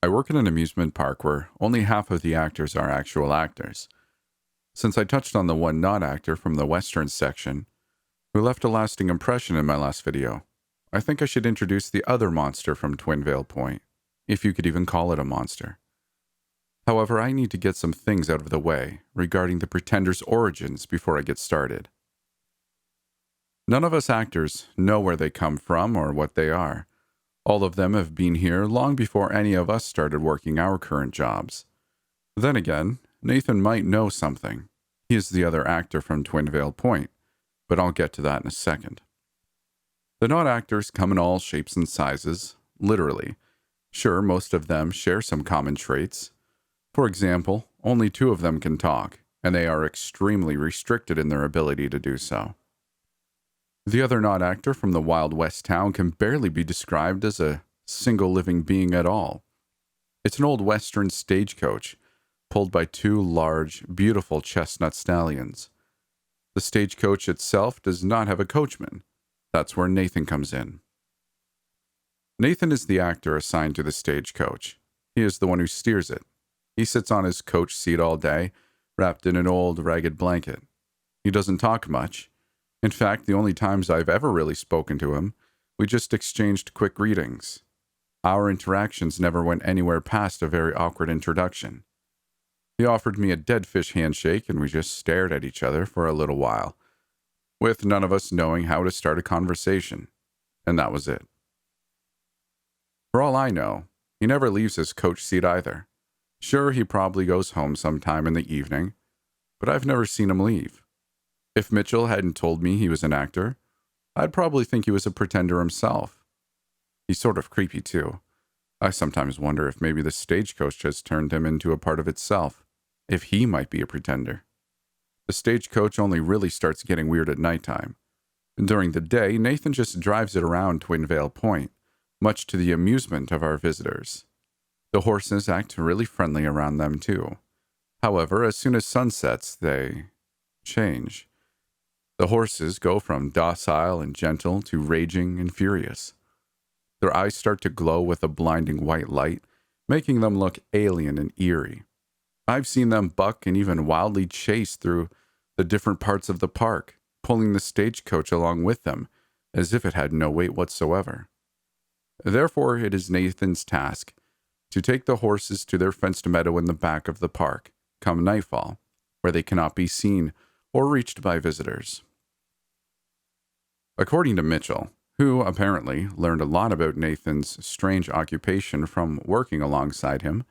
I work in an amusement park where only half of the actors are actual actors. Since I touched on the one not actor from the Western section, who left a lasting impression in my last video, I think I should introduce the other monster from Twin Vale Point, if you could even call it a monster. However, I need to get some things out of the way regarding the Pretender's origins before I get started. None of us actors know where they come from or what they are. All of them have been here long before any of us started working our current jobs. Then again, Nathan might know something. He is the other actor from Twin Vale Point, but I'll get to that in a second. The not actors come in all shapes and sizes, literally. Sure, most of them share some common traits. For example, only 2 of them can talk, and they are extremely restricted in their ability to do so. The other not actor from the Wild West town can barely be described as a single living being at all. It's an old Western stagecoach, pulled by 2 large, beautiful chestnut stallions. The stagecoach itself does not have a coachman. That's where Nathan comes in. Nathan is the actor assigned to the stagecoach. He is the one who steers it. He sits on his coach seat all day, wrapped in an old, ragged blanket. He doesn't talk much. In fact, the only times I've ever really spoken to him, we just exchanged quick greetings. Our interactions never went anywhere past a very awkward introduction. He offered me a dead fish handshake, and we just stared at each other for a little while, with none of us knowing how to start a conversation, and that was it. For all I know, he never leaves his coach seat either. Sure, he probably goes home sometime in the evening, but I've never seen him leave. If Mitchell hadn't told me he was an actor, I'd probably think he was a pretender himself. He's sort of creepy, too. I sometimes wonder if maybe the stagecoach has turned him into a part of itself, if he might be a pretender. The stagecoach only really starts getting weird at nighttime. During the day, Nathan just drives it around Twin Vale Point, much to the amusement of our visitors. The horses act really friendly around them, too. However, as soon as sun sets, they change. The horses go from docile and gentle to raging and furious. Their eyes start to glow with a blinding white light, making them look alien and eerie. I've seen them buck and even wildly chase through the different parts of the park, pulling the stagecoach along with them, as if it had no weight whatsoever. Therefore, it is Nathan's task to take the horses to their fenced meadow in the back of the park, come nightfall, where they cannot be seen or reached by visitors. According to Mitchell, who apparently learned a lot about Nathan's strange occupation from working alongside him,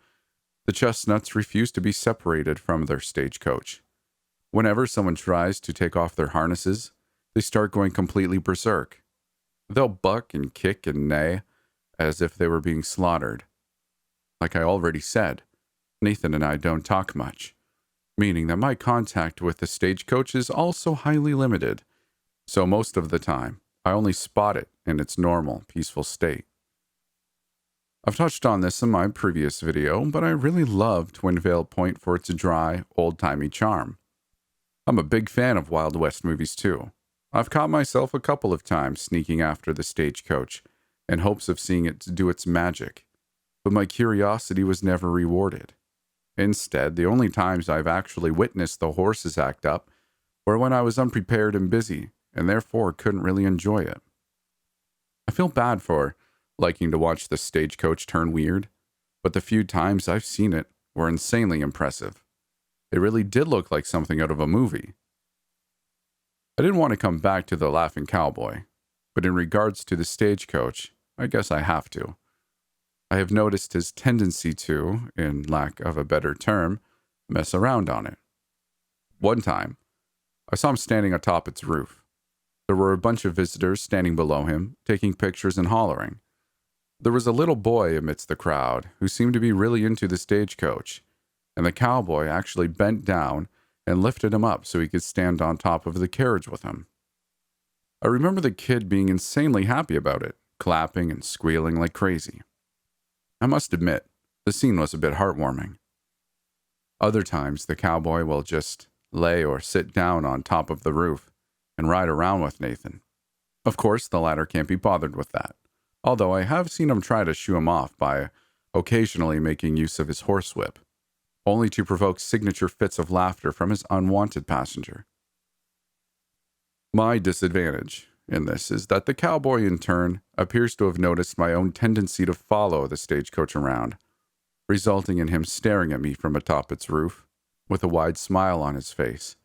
the chestnuts refuse to be separated from their stagecoach. Whenever someone tries to take off their harnesses, they start going completely berserk. They'll buck and kick and neigh as if they were being slaughtered. Like I already said, Nathan and I don't talk much, meaning that my contact with the stagecoach is also highly limited, so most of the time, I only spot it in its normal, peaceful state. I've touched on this in my previous video, but I really love Twin Vale Point for its dry, old-timey charm. I'm a big fan of Wild West movies too. I've caught myself a couple of times sneaking after the stagecoach in hopes of seeing it do its magic, but my curiosity was never rewarded. Instead, the only times I've actually witnessed the horses act up were when I was unprepared and busy, and therefore couldn't really enjoy it. I feel bad for liking to watch the stagecoach turn weird, but the few times I've seen it were insanely impressive. It really did look like something out of a movie. I didn't want to come back to the Laughing Cowboy, but in regards to the stagecoach, I guess I have to. I have noticed his tendency to, in lack of a better term, mess around on it. One time, I saw him standing atop its roof. There were a bunch of visitors standing below him, taking pictures and hollering. There was a little boy amidst the crowd who seemed to be really into the stagecoach, and the cowboy actually bent down and lifted him up so he could stand on top of the carriage with him. I remember the kid being insanely happy about it, clapping and squealing like crazy. I must admit, the scene was a bit heartwarming. Other times, the cowboy will just lay or sit down on top of the roof and ride around with Nathan. Of course, the latter can't be bothered with that, although I have seen him try to shoo him off by occasionally making use of his horsewhip, only to provoke signature fits of laughter from his unwanted passenger. My disadvantage in this is that the cowboy in turn appears to have noticed my own tendency to follow the stagecoach around, resulting in him staring at me from atop its roof with a wide smile on his face.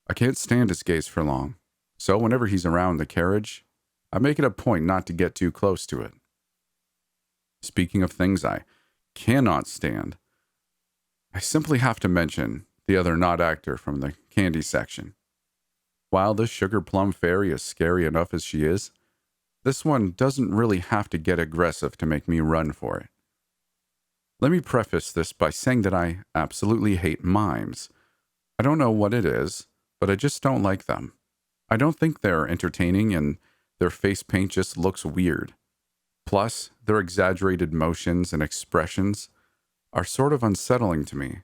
I can't stand his gaze for long, so whenever he's around the carriage, I make it a point not to get too close to it. Speaking of things I cannot stand, I simply have to mention the other not actor from the candy section. While the Sugar Plum Fairy is scary enough as she is, this one doesn't really have to get aggressive to make me run for it. Let me preface this by saying that I absolutely hate mimes. I don't know what it is, but I just don't like them. I don't think they're entertaining, and their face paint just looks weird. Plus, their exaggerated motions and expressions are sort of unsettling to me,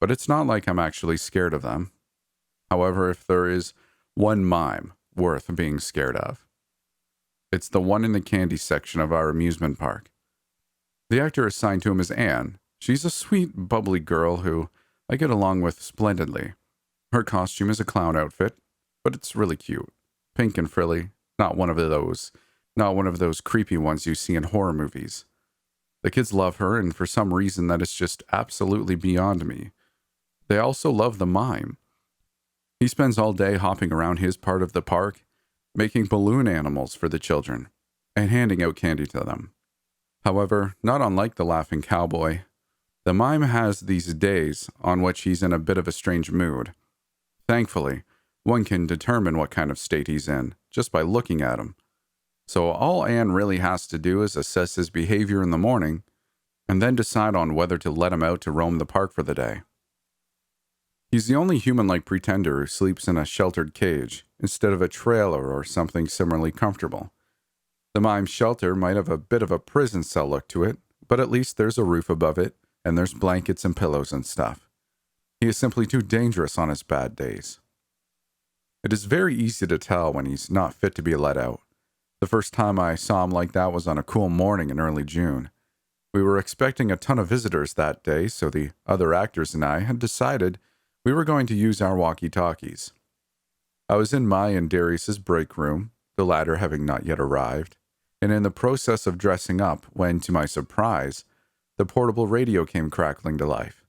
but it's not like I'm actually scared of them. However, if there is one mime worth being scared of, it's the one in the candy section of our amusement park. The actor assigned to him is Anne. She's a sweet, bubbly girl who I get along with splendidly. Her costume is a clown outfit, but it's really cute. Pink and frilly, not one of those creepy ones you see in horror movies. The kids love her, and for some reason that is just absolutely beyond me. They also love the mime. He spends all day hopping around his part of the park, making balloon animals for the children, and handing out candy to them. However, not unlike the laughing cowboy, the mime has these days on which he's in a bit of a strange mood. Thankfully, one can determine what kind of state he's in just by looking at him. So all Anne really has to do is assess his behavior in the morning and then decide on whether to let him out to roam the park for the day. He's the only human-like pretender who sleeps in a sheltered cage instead of a trailer or something similarly comfortable. The mime's shelter might have a bit of a prison cell look to it, but at least there's a roof above it, and there's blankets and pillows and stuff. He is simply too dangerous on his bad days. It is very easy to tell when he's not fit to be let out. The first time I saw him like that was on a cool morning in early June. We were expecting a ton of visitors that day, so the other actors and I had decided we were going to use our walkie-talkies. I was in my and Darius's break room, the latter having not yet arrived, and in the process of dressing up when, to my surprise, the portable radio came crackling to life.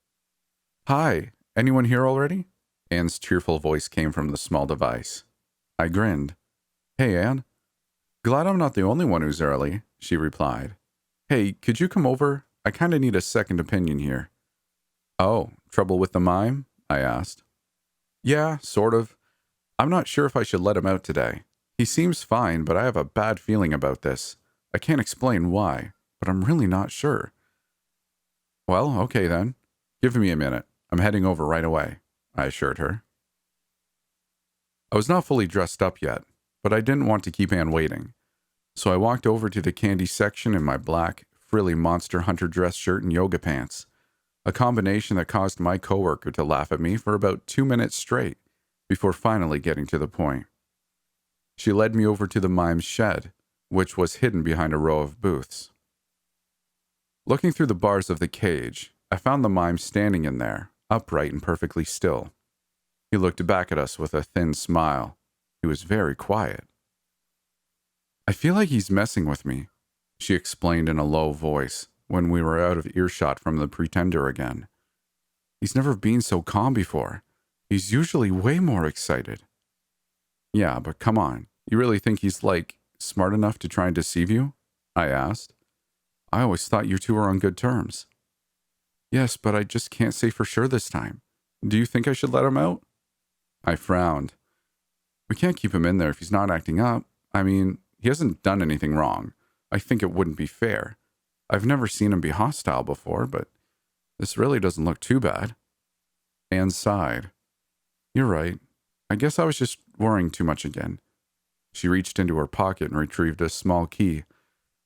"Hi, anyone here already?" Anne's cheerful voice came from the small device. I grinned. "Hey, Anne." "Glad I'm not the only one who's early," she replied. "Hey, could you come over? I kinda need a second opinion here." "Oh, trouble with the mime?" I asked. "Yeah, sort of. I'm not sure if I should let him out today. He seems fine, but I have a bad feeling about this. I can't explain why, but I'm really not sure." "Well, okay then. Give me a minute. I'm heading over right away," I assured her. I was not fully dressed up yet, but I didn't want to keep Anne waiting. So I walked over to the candy section in my black, frilly Monster Hunter dress shirt and yoga pants, a combination that caused my coworker to laugh at me for about 2 minutes straight, before finally getting to the point. She led me over to the mime's shed, which was hidden behind a row of booths. Looking through the bars of the cage, I found the mime standing in there, upright and perfectly still. He looked back at us with a thin smile. He was very quiet. "I feel like he's messing with me," she explained in a low voice when we were out of earshot from the pretender again. "He's never been so calm before. He's usually way more excited." "Yeah, but come on. You really think he's, smart enough to try and deceive you?" I asked. "I always thought you two were on good terms." "Yes, but I just can't say for sure this time. Do you think I should let him out?" I frowned. "We can't keep him in there if he's not acting up. I mean, he hasn't done anything wrong. I think it wouldn't be fair. I've never seen him be hostile before, but this really doesn't look too bad." Anne sighed. "You're right. I guess I was just worrying too much again." She reached into her pocket and retrieved a small key,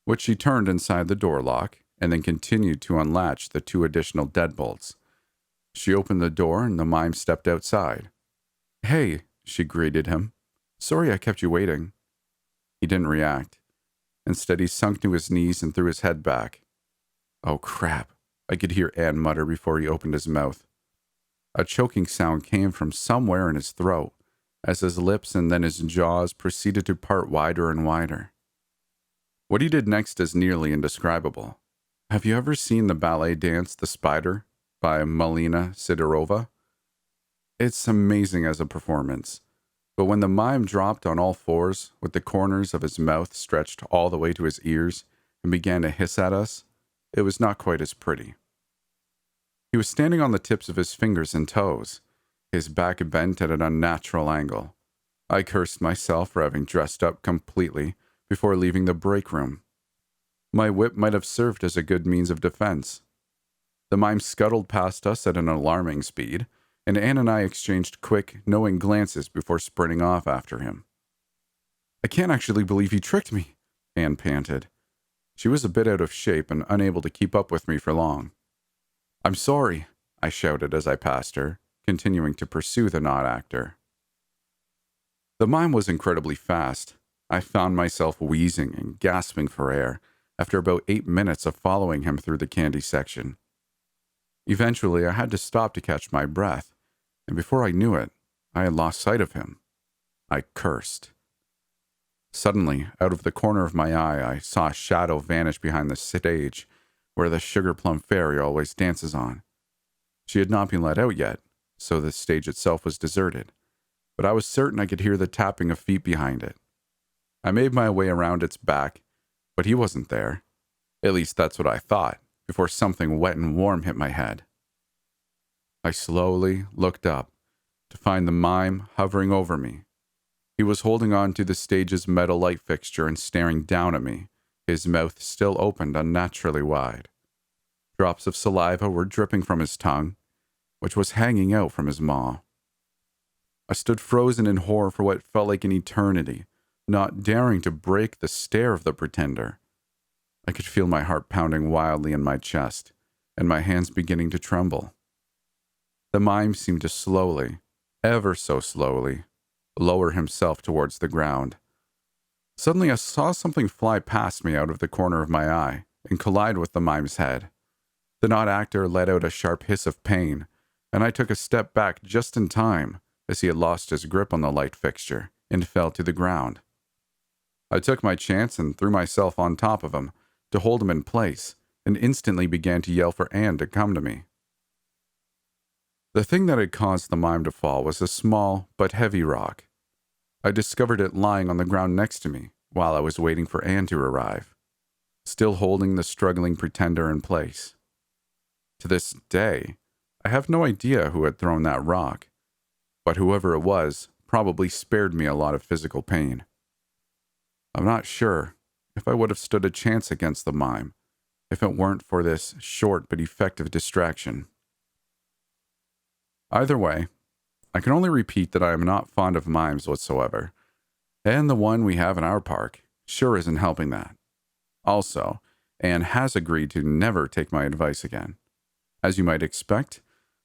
which she turned inside the door lock and then continued to unlatch the 2 additional deadbolts. She opened the door and the mime stepped outside. "Hey," she greeted him. "Sorry I kept you waiting." He didn't react. Instead, he sunk to his knees and threw his head back. Oh crap, I could hear Ann mutter before he opened his mouth. A choking sound came from somewhere in his throat, as his lips and then his jaws proceeded to part wider and wider. What he did next is nearly indescribable. Have you ever seen the ballet dance The Spider by Malina Sidorova? It's amazing as a performance, but when the mime dropped on all fours with the corners of his mouth stretched all the way to his ears and began to hiss at us, it was not quite as pretty. He was standing on the tips of his fingers and toes, his back bent at an unnatural angle. I cursed myself for having dressed up completely before leaving the break room. My whip might have served as a good means of defense. The mime scuttled past us at an alarming speed, and Anne and I exchanged quick, knowing glances before sprinting off after him. I can't actually believe he tricked me, Anne panted. She was a bit out of shape and unable to keep up with me for long. I'm sorry, I shouted as I passed her, continuing to pursue the not actor. The mime was incredibly fast. I found myself wheezing and gasping for air after about 8 minutes of following him through the candy section. Eventually, I had to stop to catch my breath, and before I knew it, I had lost sight of him. I cursed. Suddenly, out of the corner of my eye, I saw a shadow vanish behind the stage where the sugar plum fairy always dances on. She had not been let out yet, so the stage itself was deserted, but I was certain I could hear the tapping of feet behind it. I made my way around its back, but he wasn't there. At least that's what I thought, before something wet and warm hit my head. I slowly looked up to find the mime hovering over me. He was holding on to the stage's metal light fixture and staring down at me, his mouth still opened unnaturally wide. Drops of saliva were dripping from his tongue, which was hanging out from his maw. I stood frozen in horror for what felt like an eternity, not daring to break the stare of the pretender. I could feel my heart pounding wildly in my chest, and my hands beginning to tremble. The mime seemed to slowly, ever so slowly, lower himself towards the ground. Suddenly I saw something fly past me out of the corner of my eye and collide with the mime's head. The not actor let out a sharp hiss of pain, and I took a step back just in time as he had lost his grip on the light fixture and fell to the ground. I took my chance and threw myself on top of him to hold him in place and instantly began to yell for Anne to come to me. The thing that had caused the mime to fall was a small but heavy rock. I discovered it lying on the ground next to me while I was waiting for Anne to arrive, still holding the struggling pretender in place. To this day, I have no idea who had thrown that rock, but whoever it was probably spared me a lot of physical pain. I'm not sure if I would have stood a chance against the mime if it weren't for this short but effective distraction. Either way, I can only repeat that I am not fond of mimes whatsoever, and the one we have in our park sure isn't helping that. Also, Anne has agreed to never take my advice again. As you might expect,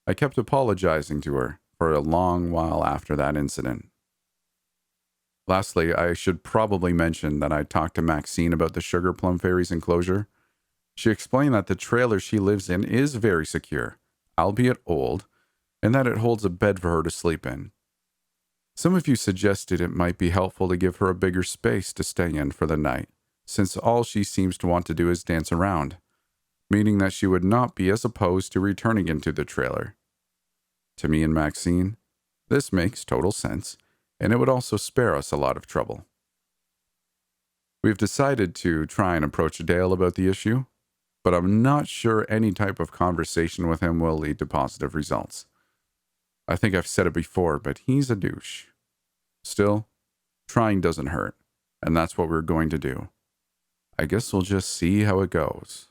I kept apologizing to her for a long while after that incident. Lastly, I should probably mention that I talked to Maxine about the Sugar Plum Fairy's enclosure. She explained that the trailer she lives in is very secure, albeit old, and that it holds a bed for her to sleep in. Some of you suggested it might be helpful to give her a bigger space to stay in for the night, since all she seems to want to do is dance around, meaning that she would not be as opposed to returning into the trailer. To me and Maxine, this makes total sense, and it would also spare us a lot of trouble. We've decided to try and approach Dale about the issue, but I'm not sure any type of conversation with him will lead to positive results. I think I've said it before, but he's a douche. Still, trying doesn't hurt, and that's what we're going to do. I guess we'll just see how it goes.